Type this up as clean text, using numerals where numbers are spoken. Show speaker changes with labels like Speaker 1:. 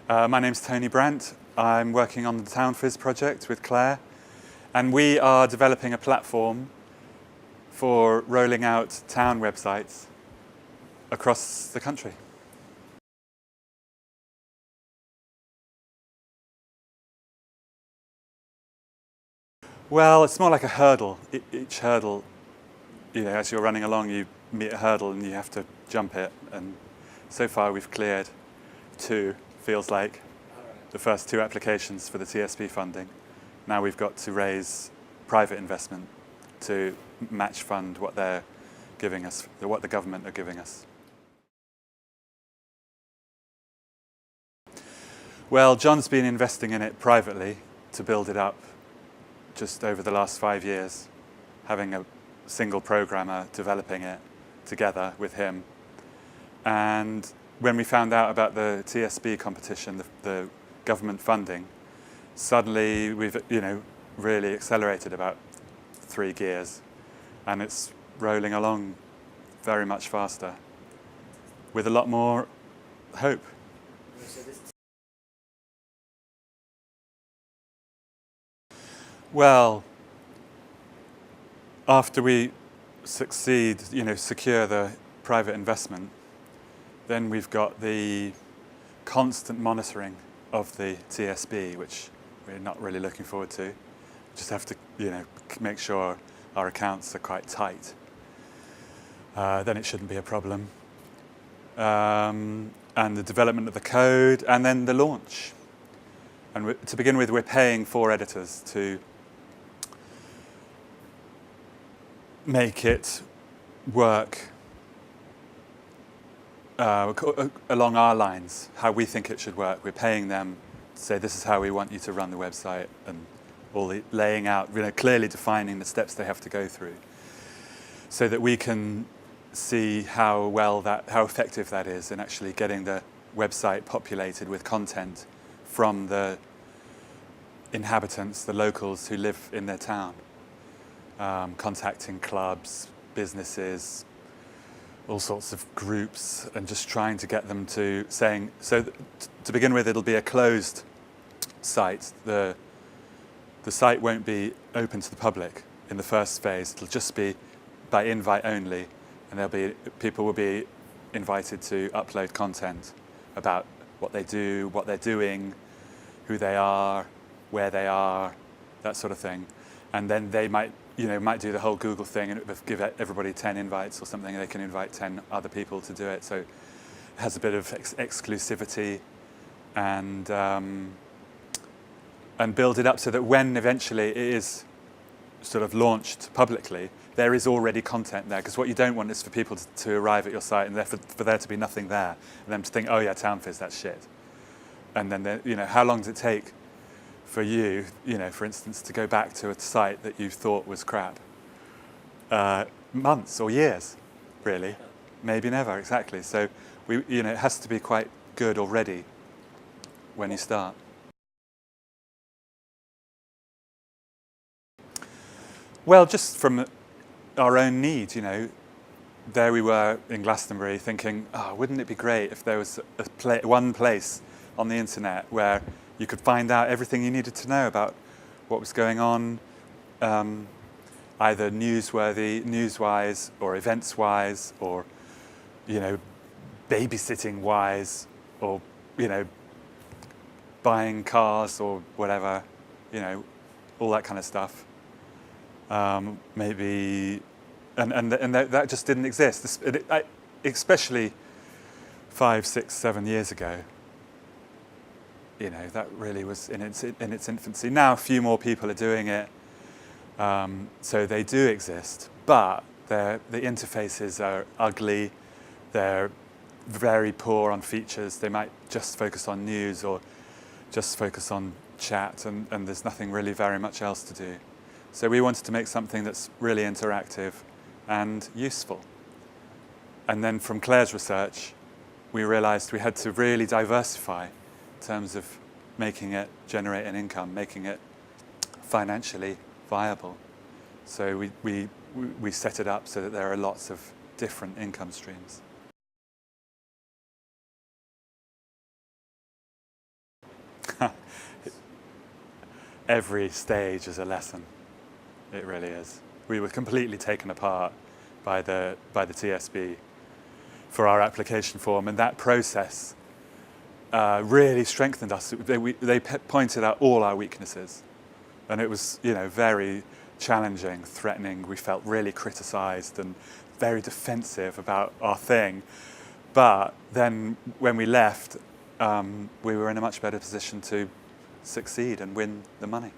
Speaker 1: My name's Tony Brandt. I'm working on the TownFizz project with Claire, and we are developing a platform for rolling out town websites across the country. Well, it's more like a hurdle. Each hurdle, as you're running along, you meet a hurdle and you have to jump it. And so far we've cleared two, feels like, the first two applications for the TSP funding. Now we've got to raise private investment to match fund what they're giving us, what the government are giving us. Well, John's been investing in it privately to build it up just over the last 5 years, having a single programmer developing it together with him. And when we found out about the TSB competition, the government funding, suddenly we've really accelerated about 3 gears, and it's rolling along very much faster with a lot more hope. Well, after we succeed, secure the private investment, then we've got the constant monitoring of the TSB, which we're not really looking forward to. Just have to, make sure our accounts are quite tight. Then it shouldn't be a problem. And the development of the code, and then the launch. And to begin with, we're paying 4 editors to make it work along our lines, how we think it should work. We're paying them to say, this is how we want you to run the website, and all the laying out, clearly defining the steps they have to go through, so that we can see how effective that is in actually getting the website populated with content from the inhabitants, the locals who live in their town. Contacting clubs, businesses, all sorts of groups, and just trying to get them to saying, to begin with, it'll be a closed site. The site won't be open to the public in the first phase. It'll just be by invite only, and people will be invited to upload content about what they do, what they're doing, who they are, where they are, that sort of thing. And then they might do the whole Google thing and give everybody 10 invites or something. They can invite 10 other people to do it. So it has a bit of exclusivity, and build it up so that when eventually it is sort of launched publicly, there is already content there. Because what you don't want is for people to arrive at your site and for there to be nothing there, and them to think, oh yeah, TownFizz, that's shit. And then, how long does it take for you, for instance, to go back to a site that you thought was crap? Months or years, really. Maybe never, exactly. So, it has to be quite good already when you start. Well, just from our own need, there we were in Glastonbury thinking, wouldn't it be great if there was one place on the internet where you could find out everything you needed to know about what was going on, either news-wise, or events-wise, or, babysitting-wise, or, buying cars or whatever, all that kind of stuff. Maybe, and that just didn't exist, especially 5, 6, 7 years ago. That really was in its infancy. Now a few more people are doing it, so they do exist, but the interfaces are ugly, they're very poor on features. They might just focus on news or just focus on chat, and there's nothing really very much else to do. So we wanted to make something that's really interactive and useful. And then from Claire's research, we realized we had to really diversify in terms of making it generate an income, making it financially viable. So we set it up so that there are lots of different income streams. every stage is a lesson. It really is. We were completely taken apart by the TSB for our application form, and that process really strengthened us. They pointed out all our weaknesses, and it was, very challenging, threatening. We felt really criticised and very defensive about our thing. But then when we left, we were in a much better position to succeed and win the money.